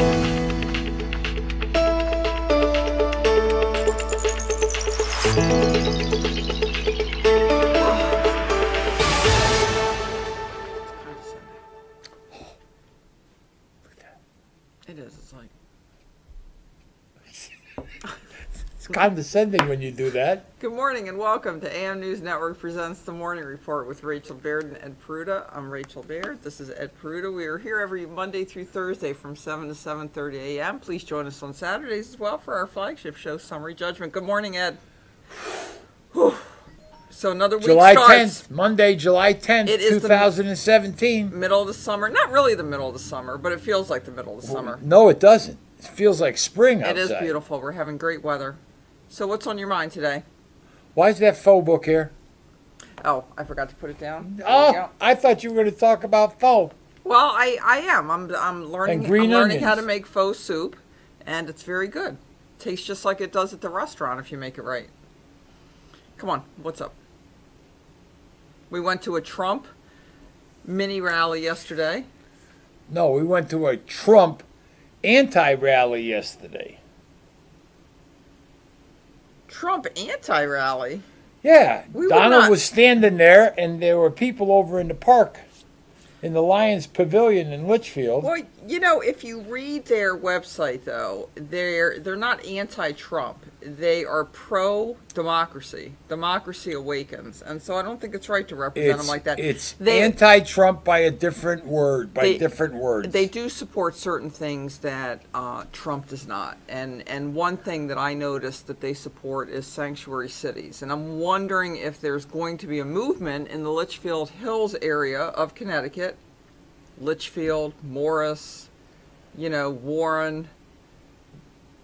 It is. It's like... It's condescending when you do that. Good morning and welcome to AM News Network presents the Morning Report with Rachel Baird and Ed Peruta. I'm Rachel Baird. This is Ed Peruta. We are here every Monday through Thursday from 7 to 7:30 a.m. Please join us on Saturdays as well for our flagship show, Summary Judgment. Good morning, Ed. Whew. So another week July starts. 10th, Monday, July 10th, It is 2017. Middle of the summer. Not really the middle of the summer, but it feels like the middle of the summer. No, it doesn't. It feels like spring outside. It is beautiful. We're having great weather. So what's on your mind today? Why is that faux book here? Oh, I forgot to put it down. There we Oh, go. I thought you were going to talk about faux. Well, I am. I'm learning. And green I'm learning how onions. to make faux soup, and it's very good. Tastes just like it does at the restaurant if you make it right. Come on, what's up? We went to a Trump mini rally yesterday. No, we went to a Trump anti-rally yesterday. Trump anti-rally? Yeah, We would Donald not- was standing there, and there were people over in the park, in the Lions Pavilion in Litchfield. Well, you know, if you read their website, though, they're not anti-Trump. They are pro-democracy. Democracy awakens. And so I don't think it's right to represent them like that. It's They- anti-Trump by a different word, different words. They do support certain things that Trump does not. And one thing that I noticed that they support is sanctuary cities. And I'm wondering if there's going to be a movement in the Litchfield Hills area of Connecticut, Litchfield, Morris, Warren,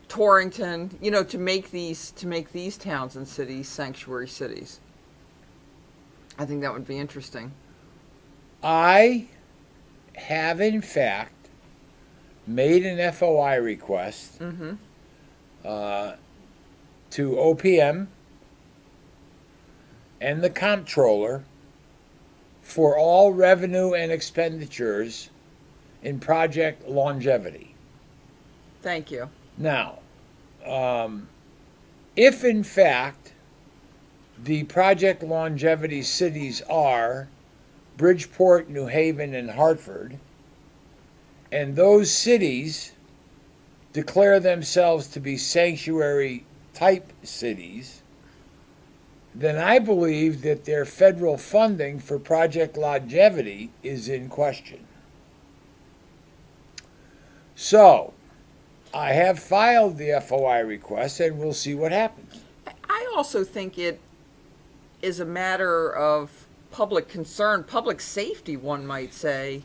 Torrington, to make these towns and cities sanctuary cities. I think that would be interesting. I have, in fact, made an FOI request to OPM and the comptroller for all revenue and expenditures in project longevity. Thank you. Now, if in fact the project longevity cities are Bridgeport, New Haven, and Hartford, and those cities declare themselves to be sanctuary type cities, then I believe that their federal funding for project longevity is in question. So, I have filed the FOI request, and we'll see what happens. I also think it is a matter of public concern, public safety, one might say,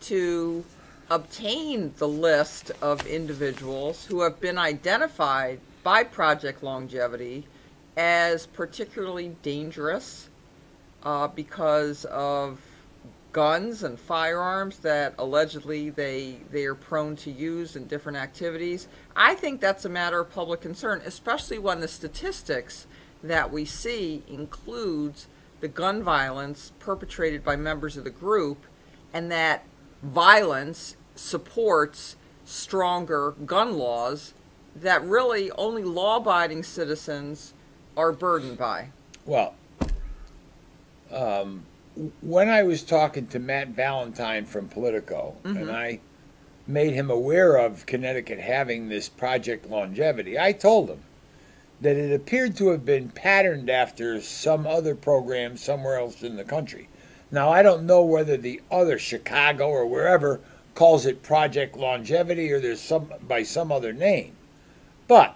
to obtain the list of individuals who have been identified by Project Longevity as particularly dangerous because of guns and firearms that allegedly they are prone to use in different activities. I think that's a matter of public concern, especially when the statistics that we see includes the gun violence perpetrated by members of the group, and that violence supports stronger gun laws that really only law-abiding citizens are burdened by. Well, when I was talking to Matt Valentine from Politico, and I made him aware of Connecticut having this project longevity, I told him that it appeared to have been patterned after some other program somewhere else in the country. Now, I don't know whether the other, Chicago or wherever, calls it Project Longevity or there's by some other name. But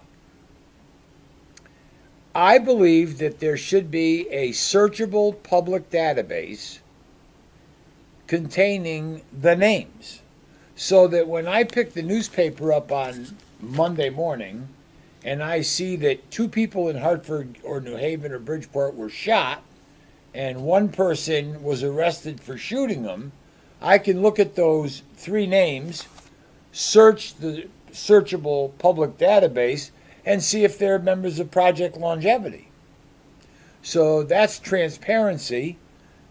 I believe that there should be a searchable public database containing the names, so that when I pick the newspaper up on Monday morning and I see that 2 people in Hartford or New Haven or Bridgeport were shot and 1 person was arrested for shooting them, I can look at those 3 names, search the searchable public database, and see if they're members of Project Longevity. So that's transparency.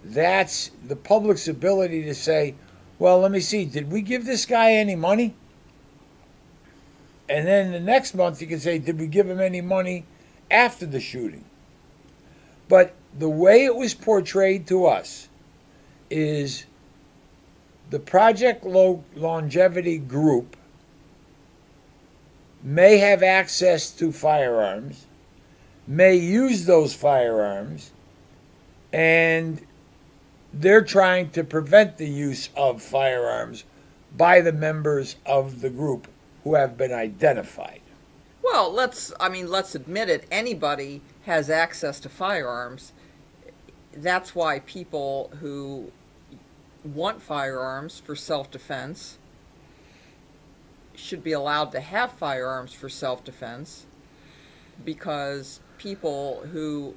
That's the public's ability to say, well, let me see, did we give this guy any money? And then the next month you can say, did we give him any money after the shooting? But the way it was portrayed to us is the Project Longevity group may have access to firearms, may use those firearms, and they're trying to prevent the use of firearms by the members of the group who have been identified. Well, let's admit it. Anybody has access to firearms. That's why people who want firearms for self-defense should be allowed to have firearms for self-defense, because people who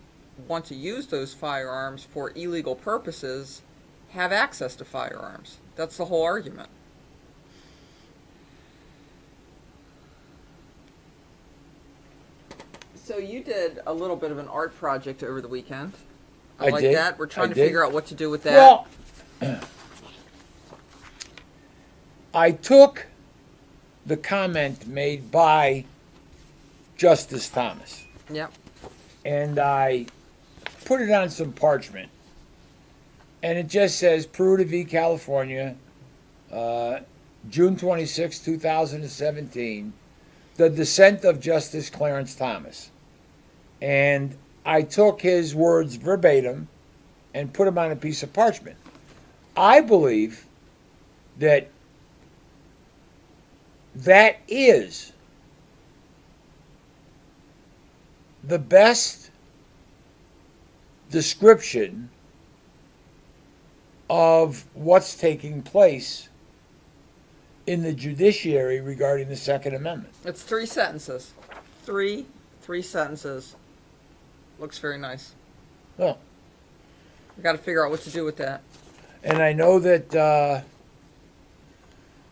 want to use those firearms for illegal purposes have access to firearms. That's the whole argument. So you did a little bit of an art project over the weekend. I like did. that. We're trying I to did. figure out what to do with that. Well, I took the comment made by Justice Thomas Yep. and I put it on some parchment, and it just says Peruta v. California, June 26, 2017, the dissent of Justice Clarence Thomas. And I took his words verbatim and put them on a piece of parchment. I believe that that is the best description of what's taking place in the judiciary regarding the Second Amendment. It's 3 sentences. Three sentences. Looks very nice. Well, We got to figure out what to do with that. and I know that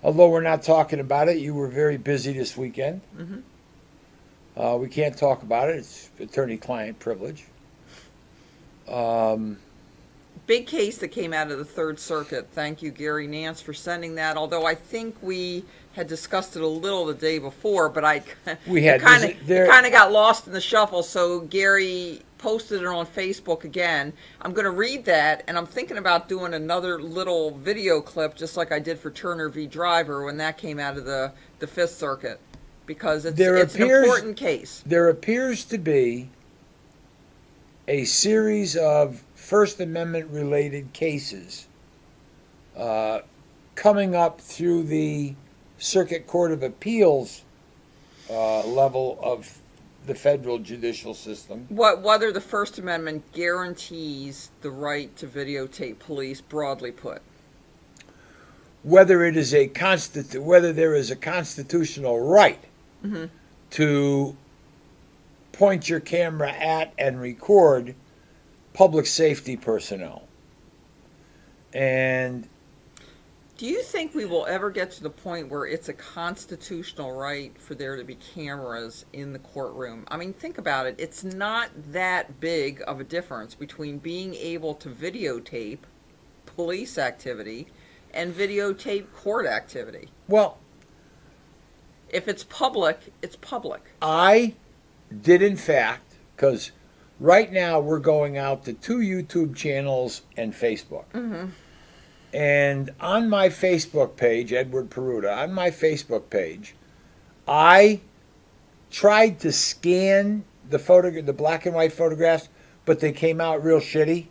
although we're not talking about it, you were very busy this weekend. Mm-hmm. We can't talk about it. It's attorney-client privilege. Big case that came out of the Third Circuit. Thank you, Gary Nance, for sending that. Although I think we had discussed it a little the day before, but it kind of got lost in the shuffle. So Gary posted it on Facebook again. I'm going to read that, and I'm thinking about doing another little video clip, just like I did for Turner v. Driver when that came out of the Fifth Circuit, because it's an important case. There appears to be a series of First Amendment related cases coming up through the Circuit Court of Appeals level of the federal judicial system. Whether the First Amendment guarantees the right to videotape police, broadly put. Whether there is a constitutional right Mm-hmm. to point your camera at and record public safety personnel. And do you think we will ever get to the point where it's a constitutional right for there to be cameras in the courtroom? I mean, think about it. It's not that big of a difference between being able to videotape police activity and videotape court activity. well, If it's public, it's public. I did in fact, because right now we're going out to 2 YouTube channels and Facebook. Mm-hmm. And on my Facebook page, Edward Peruta, on my Facebook page, I tried to scan the black and white photographs, but they came out real shitty.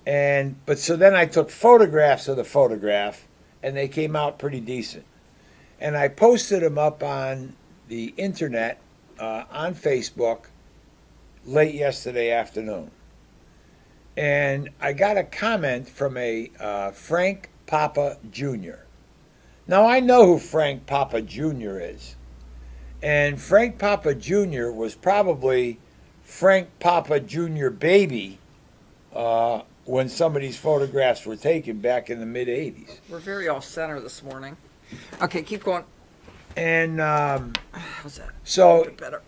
So then I took photographs of the photograph, and they came out pretty decent. And I posted them up on the internet, on Facebook, late yesterday afternoon. And I got a comment from a Frank Papa Jr. Now, I know who Frank Papa Jr. is. And Frank Papa Jr. was probably Frank Papa Jr. baby when some of these photographs were taken back in the mid-'80s. We're very off-center this morning. Okay, keep going. And How's that? so A bit better.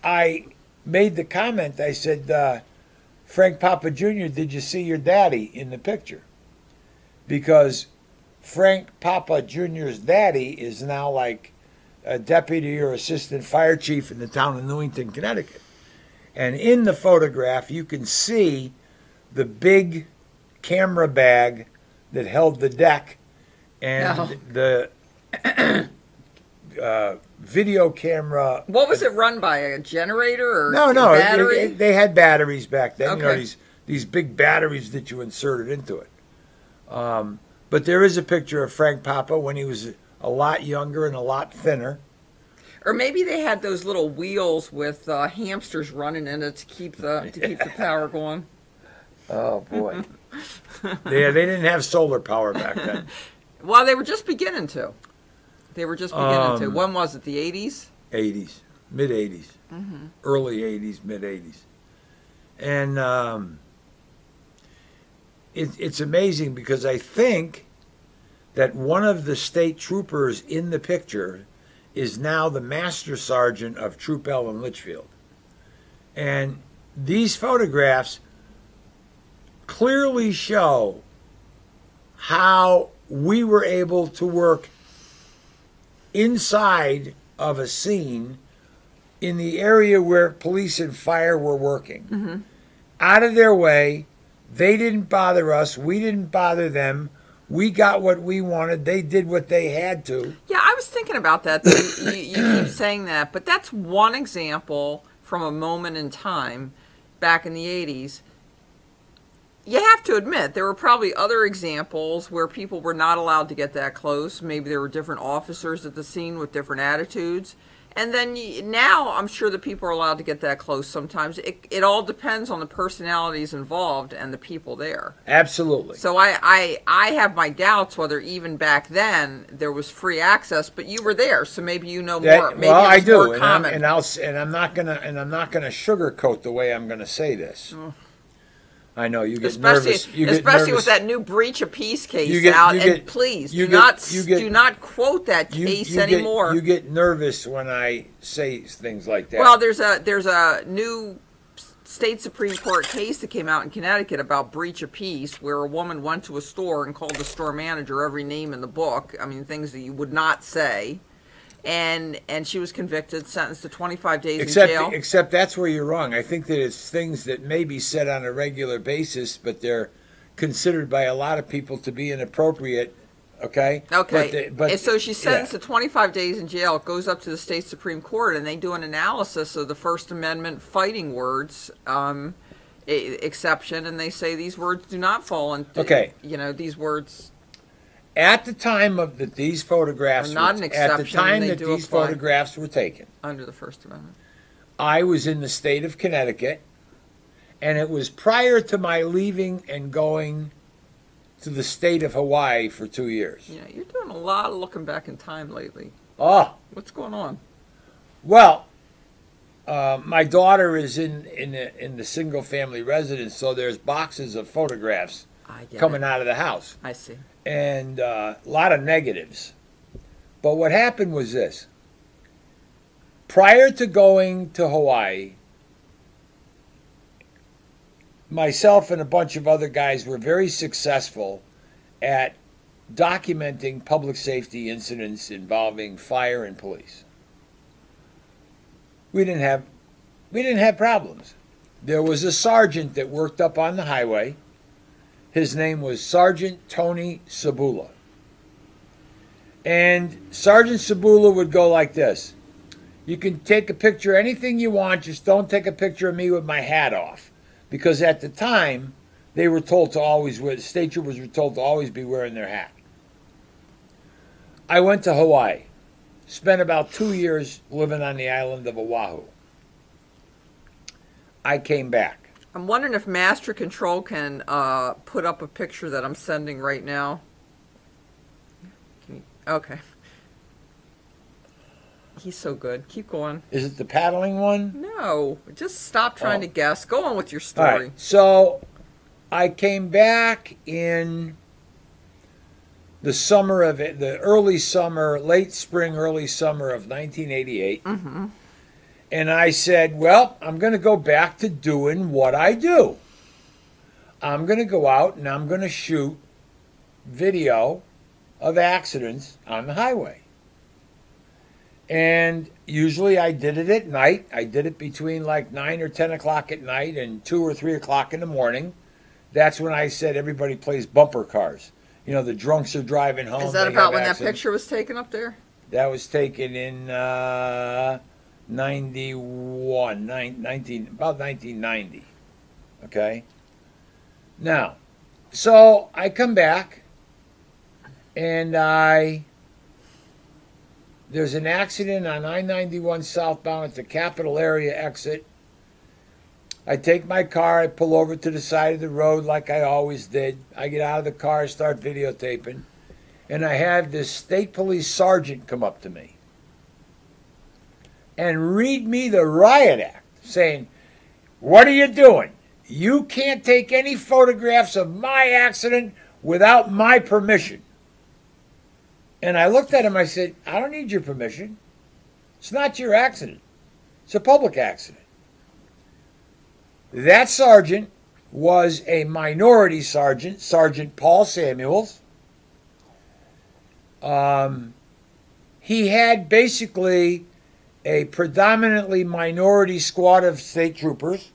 I made the comment, I said, Frank Papa Jr., did you see your daddy in the picture? Because Frank Papa Jr.'s daddy is now like a deputy or assistant fire chief in the town of Newington, Connecticut. And in the photograph, you can see the big camera bag that held the deck and the video camera. What was it run by? A generator or no, a battery? They had batteries back then. Okay. You know, these big batteries that you inserted into it. But there is a picture of Frank Papa when he was a lot younger and a lot thinner. Or maybe they had those little wheels with hamsters running in it to keep the power going. Oh boy. They didn't have solar power back then. Well, they were just beginning to. When was it? The 80s? 80s, mid 80s, early 80s, mid 80s, and it's amazing because I think that one of the state troopers in the picture is now the master sergeant of Troop L in Litchfield. And these photographs clearly show how we were able to work inside of a scene in the area where police and fire were working. Out of their way. They didn't bother us. We didn't bother them. We got what we wanted. They did what they had to. Yeah, I was thinking about that. You keep saying that, but that's one example from a moment in time back in the 80s. You have to admit, there were probably other examples where people were not allowed to get that close. Maybe there were different officers at the scene with different attitudes. And then now I'm sure that people are allowed to get that close sometimes. It all depends on the personalities involved and the people there. Absolutely. So I have my doubts whether even back then there was free access, but you were there, so maybe you know more. Maybe well, I do, more common. and I'm not gonna sugarcoat the way I'm gonna say this. I know you get nervous. Especially with that new breach of peace case out. And please do not quote that case anymore. You get nervous when I say things like that. Well, there's a new state Supreme Court case that came out in Connecticut about breach of peace, where a woman went to a store and called the store manager every name in the book. I mean, things that you would not say. And she was convicted, sentenced to 25 days in jail. Except that's where you're wrong. I think that it's things that may be said on a regular basis, but they're considered by a lot of people to be inappropriate. Okay? Okay. But so she's sentenced to 25 days in jail. It goes up to the state Supreme Court, and they do an analysis of the First Amendment fighting words exception, and they say these words do not fall into, these words... At the time that these photographs were taken, under the First Amendment, I was in the state of Connecticut, and it was prior to my leaving and going to the state of Hawaii for 2 years. Yeah, you're doing a lot of looking back in time lately. Oh, what's going on? Well, my daughter is in the single family residence, so there's boxes of photographs coming out of the house. I see. And a lot of negatives. But what happened was this. Prior to going to Hawaii, myself and a bunch of other guys were very successful at documenting public safety incidents involving fire and police. We didn't have problems. There was a sergeant that worked up on the highway. His name was Sergeant Tony Sabula. And Sergeant Sabula would go like this. You can take a picture of anything you want, just don't take a picture of me with my hat off. Because at the time, they were told to always wear, state troopers were told to always be wearing their hat. I went to Hawaii. Spent about 2 years living on the island of Oahu. I came back. I'm wondering if Master Control can put up a picture that I'm sending right now. Okay. He's so good. Keep going. Is it the paddling one? No. Just stop trying to guess. Go on with your story. All right. So I came back in the summer of it, the early summer, late spring, early summer of 1988. Mm-hmm. And I said, well, I'm going to go back to doing what I do. I'm going to go out and I'm going to shoot video of accidents on the highway. And usually I did it at night. I did it between like 9 or 10 o'clock at night and 2 or 3 o'clock in the morning. That's when I said everybody plays bumper cars. You know, the drunks are driving home. Is that about when that picture was taken up there? That was taken in 91, about 1990. Okay? Now, so I come back and there's an accident on I-91 southbound at the Capitol area exit. I take my car, I pull over to the side of the road like I always did. I get out of the car, start videotaping, and I have this state police sergeant come up to me and read me the riot act, saying, "What are you doing? You can't take any photographs of my accident without my permission." And I looked at him, I said, "I don't need your permission. It's not your accident. It's a public accident." That sergeant was a minority sergeant, Sergeant Paul Samuels. He had basically a predominantly minority squad of state troopers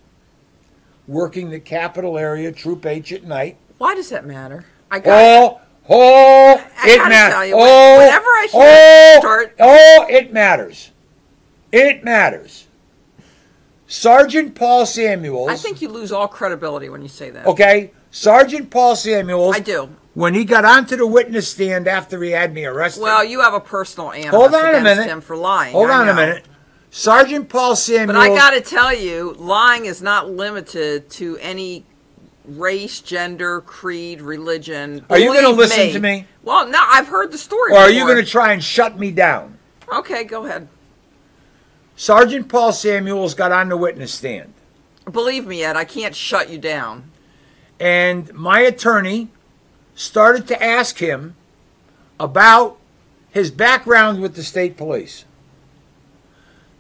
working the Capitol area, Troop H at night. Why does that matter? I it matters. Whenever I hear start. It matters. It matters. Sergeant Paul Samuels. I think you lose all credibility when you say that. Okay, Sergeant Paul Samuels. I do. When he got onto the witness stand after he had me arrested. Well, you have a personal animus against him for lying. Hold on a minute. Sergeant Paul Samuels. But I got to tell you, lying is not limited to any race, gender, creed, religion. Are you going to listen to me? Well, no, I've heard the story Or are before. you going to try and shut me down? Okay, go ahead. Sergeant Paul Samuels got on the witness stand. Believe me, Ed, I can't shut you down. And my attorney started to ask him about his background with the state police.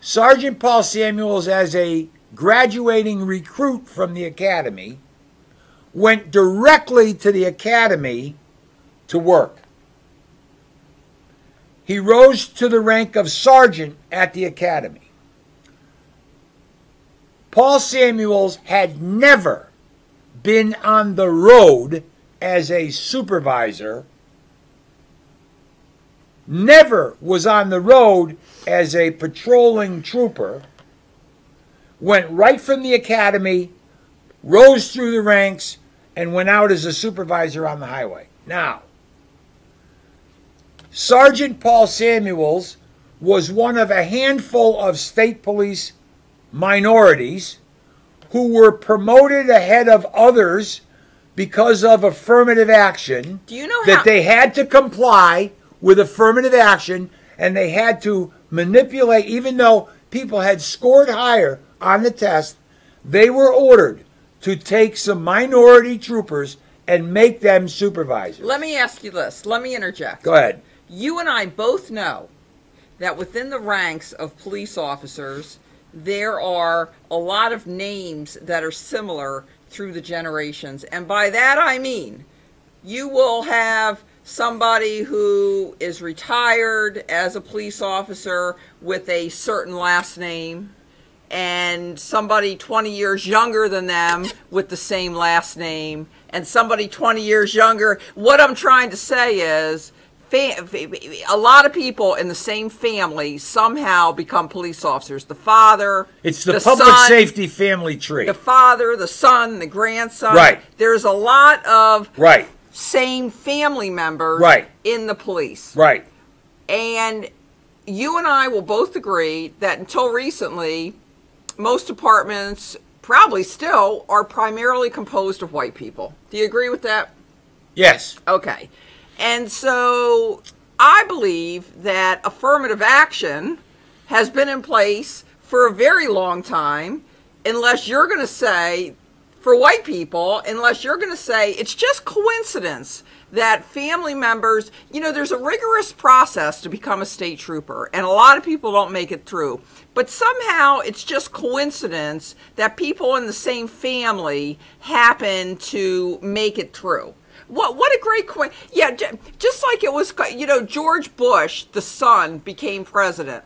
Sergeant Paul Samuels, as a graduating recruit from the academy, went directly to the academy to work. He rose to the rank of sergeant at the academy. Paul Samuels had never been on the road as a supervisor, never was on the road as a patrolling trooper, went right from the academy, rose through the ranks, and went out as a supervisor on the highway. Now, Sergeant Paul Samuels was one of a handful of state police minorities who were promoted ahead of others because of affirmative action. Do you know that they had to comply with affirmative action, and they had to manipulate, even though people had scored higher on the test, they were ordered to take some minority troopers and make them supervisors. Let me ask you this. Let me interject. Go ahead. You and I both know that within the ranks of police officers, there are a lot of names that are similar through the generations. And by that I mean, you will have somebody who is retired as a police officer with a certain last name, and somebody 20 years younger than them with the same last name, and somebody 20 years younger. What I'm trying to say is, a lot of people in the same family somehow become police officers. The father, it's the public son, safety family tree. The father, the son, the grandson. Right. There's a lot of right. same family members right. in the police. Right. And you and I will both agree that until recently, most departments, probably still, are primarily composed of white people. Do you agree with that? Yes. Okay. And so I believe that affirmative action has been in place for a very long time, unless you're going to say, for white people, unless you're going to say it's just coincidence that family members, you know, there's a rigorous process to become a state trooper, and a lot of people don't make it through. But somehow it's just coincidence that people in the same family happen to make it through. What a great coincidence. Yeah, just like it was, you know, George Bush, the son, became president.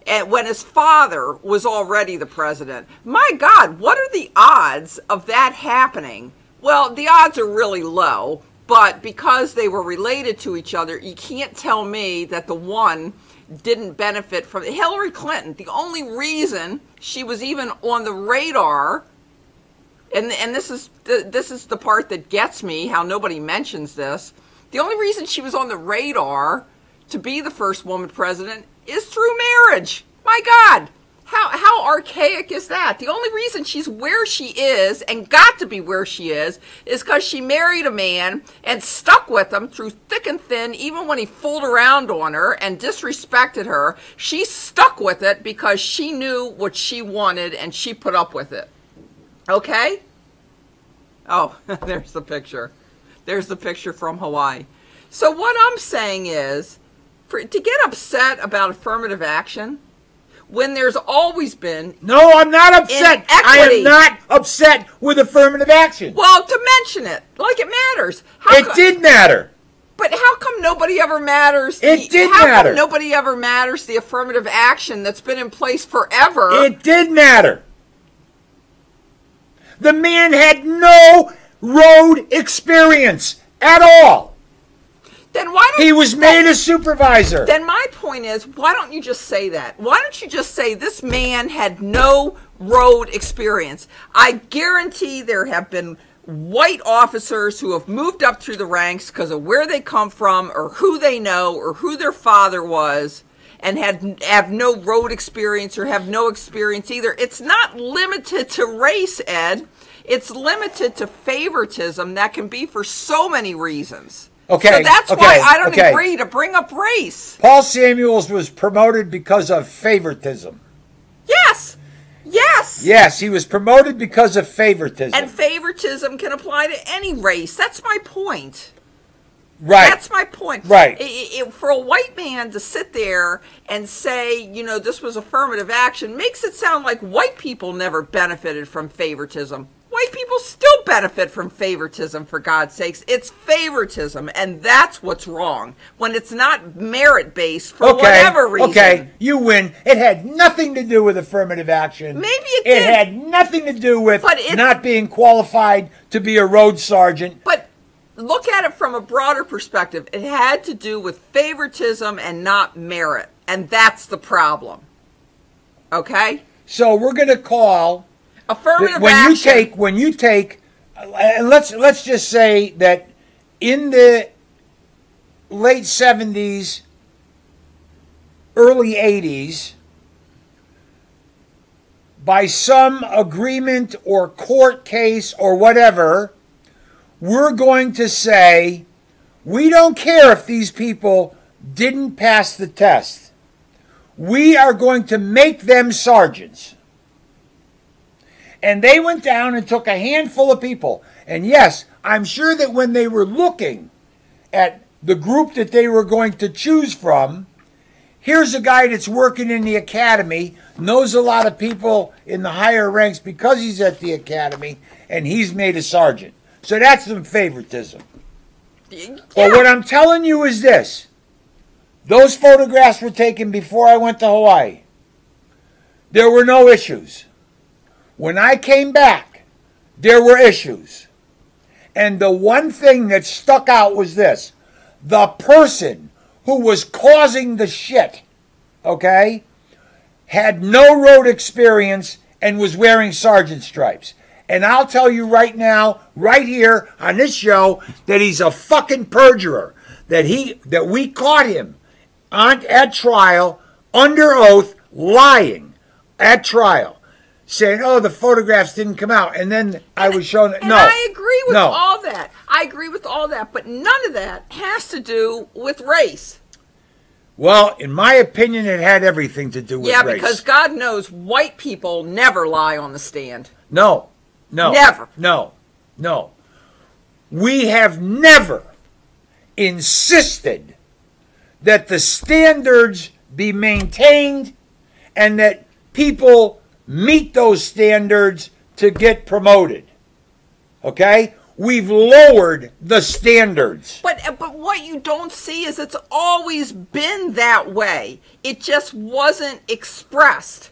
and when his father was already the president. My God, what are the odds of that happening? Well, the odds are really low, but because they were related to each other, you can't tell me that the one didn't benefit from it. Hillary Clinton, the only reason she was even on the radar, and this is the part that gets me, how nobody mentions this, the only reason she was on the radar to be the first woman president is through marriage. My God, how archaic is that? The only reason she's where she is and got to be where she is because she married a man and stuck with him through thick and thin, even when he fooled around on her and disrespected her. She stuck with it because she knew what she wanted and she put up with it. Okay? Oh, there's the picture. There's the picture from Hawaii. So what I'm saying is, to get upset about affirmative action when there's always been No, I'm not upset. inequity. I am not upset with affirmative action. Well, to mention it, like it matters. It did matter. But how come nobody ever matters? It did how matter. Come nobody ever matters the affirmative action that's been in place forever? It did matter. The man had no road experience at all. Then why don't He was made a supervisor. Then my point is, why don't you just say that? Why don't you just say this man had no road experience? I guarantee there have been white officers who have moved up through the ranks because of where they come from or who they know or who their father was and have no road experience or have no experience either. It's not limited to race, Ed. It's limited to favoritism that can be for so many reasons. Okay. So that's why I don't agree to bring up race. Paul Samuels was promoted because of favoritism. Yes. Yes. Yes, he was promoted because of favoritism. And favoritism can apply to any race. That's my point. Right. That's my point. Right. For a white man to sit there and say, this was affirmative action makes it sound like white people never benefited from favoritism. White people still benefit from favoritism, for God's sakes. It's favoritism, and that's what's wrong. When it's not merit-based for whatever reason. Okay, you win. It had nothing to do with affirmative action. Maybe it did. It had nothing to do with not being qualified to be a road sergeant. But look at it from a broader perspective. It had to do with favoritism and not merit, and that's the problem. Okay? So we're going to call... affirmative when action. when you take, and let's just say that in the late 70s, early 80s, by some agreement or court case or whatever, we're going to say, we don't care if these people didn't pass the test. We are going to make them sergeants. And they went down and took a handful of people. And yes, I'm sure that when they were looking at the group that they were going to choose from, here's a guy that's working in the academy, knows a lot of people in the higher ranks because he's at the academy, and he's made a sergeant. So that's some favoritism. Yeah. But what I'm telling you is this. Those photographs were taken before I went to Hawaii. There were no issues. When I came back, there were issues. And the one thing that stuck out was this. The person who was causing the shit, okay, had no road experience and was wearing sergeant stripes. And I'll tell you right now, right here on this show, that he's a fucking perjurer. That we caught him at trial, under oath, lying at trial. Saying, oh, the photographs didn't come out. And then I was shown... And I agree with all that. I agree with all that. But none of that has to do with race. Well, in my opinion, it had everything to do with race. Yeah, because God knows white people never lie on the stand. No. Never. No. We have never insisted that the standards be maintained and that people meet those standards to get promoted. Okay? We've lowered the standards. But what you don't see is it's always been that way. It just wasn't expressed.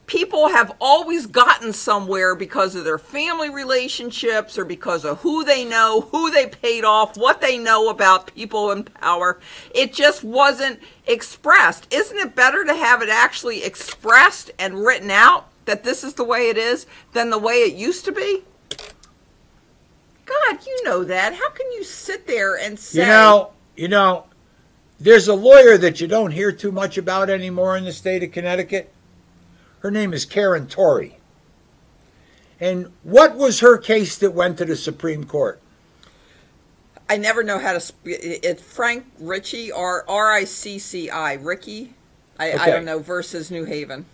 People have always gotten somewhere because of their family relationships or because of who they know, who they paid off, what they know about people in power. It just wasn't expressed. Isn't it better to have it actually expressed and written out that this is the way it is than the way it used to be? God, you know that. How can you sit there and say... You know, there's a lawyer that you don't hear too much about anymore in the state of Connecticut. Her name is Karen Torrey. And what was her case that went to the Supreme Court? I never know how to... It's Frank Ricci, R-I-C-C-I, Ricky. I don't know, versus New Haven.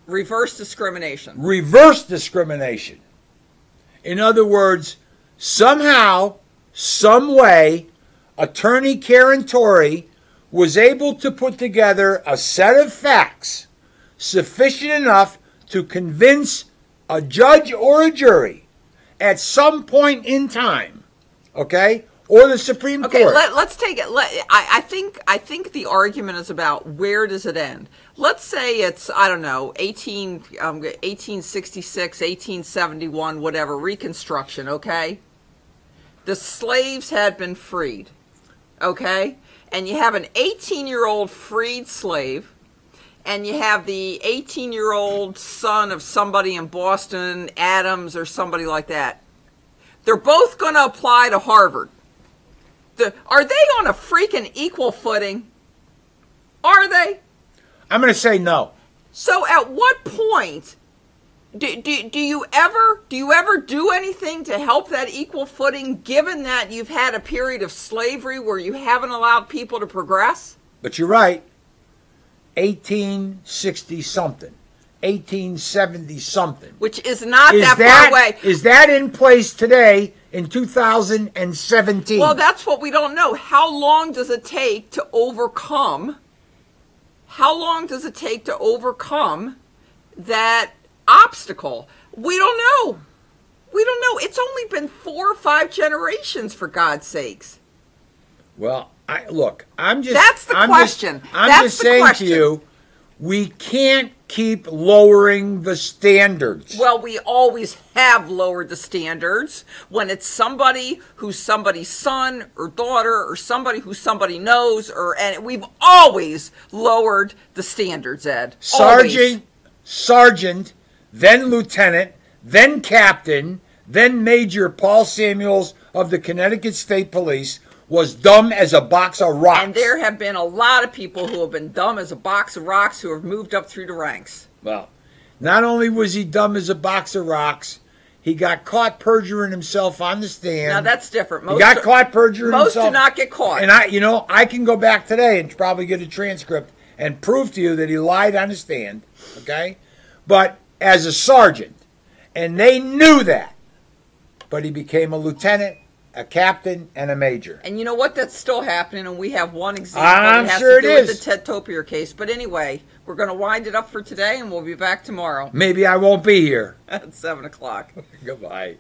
Reverse discrimination. Reverse discrimination. In other words, somehow, some way, attorney Karen Torrey was able to put together a set of facts sufficient enough to convince a judge or a jury at some point in time, okay, or the Supreme Court. Okay, let's take it. I think the argument is about where does it end. Let's say it's, I don't know, 1866, 1871, whatever, Reconstruction, okay? The slaves had been freed, okay? And you have an 18-year-old freed slave, and you have the 18-year-old son of somebody in Boston, Adams or somebody like that. They're both going to apply to Harvard. Are they on a freaking equal footing? Are they? I'm going to say no. So at what point do you ever do anything to help that equal footing, given that you've had a period of slavery where you haven't allowed people to progress? But you're right. 1860-something, 1870-something. Which is not that far away. Is that in place today in 2017? Well, that's what we don't know. How long does it take to overcome? How long does it take to overcome that obstacle? We don't know. We don't know. It's only been 4 or 5 generations, for God's sakes. Well, I'm just... That's the question. I'm just saying to you, we can't keep lowering the standards. Well, we always have lowered the standards when it's somebody who's somebody's son or daughter or somebody who somebody knows, and we've always lowered the standards, Ed. Sergeant, then lieutenant, then captain, then Major Paul Samuels of the Connecticut State Police was dumb as a box of rocks. And there have been a lot of people who have been dumb as a box of rocks who have moved up through the ranks. Well, not only was he dumb as a box of rocks, he got caught perjuring himself on the stand. Now that's different. He got caught perjuring himself. Most do not get caught. And I can go back today and probably get a transcript and prove to you that he lied on the stand, okay? But as a sergeant, and they knew that, but he became a lieutenant, a captain, and a major. And you know what? That's still happening, and we have one example. I'm that has sure to do it with is. the Ted Topier case. But anyway, we're going to wind it up for today, and we'll be back tomorrow. Maybe I won't be here. At 7 o'clock. Goodbye.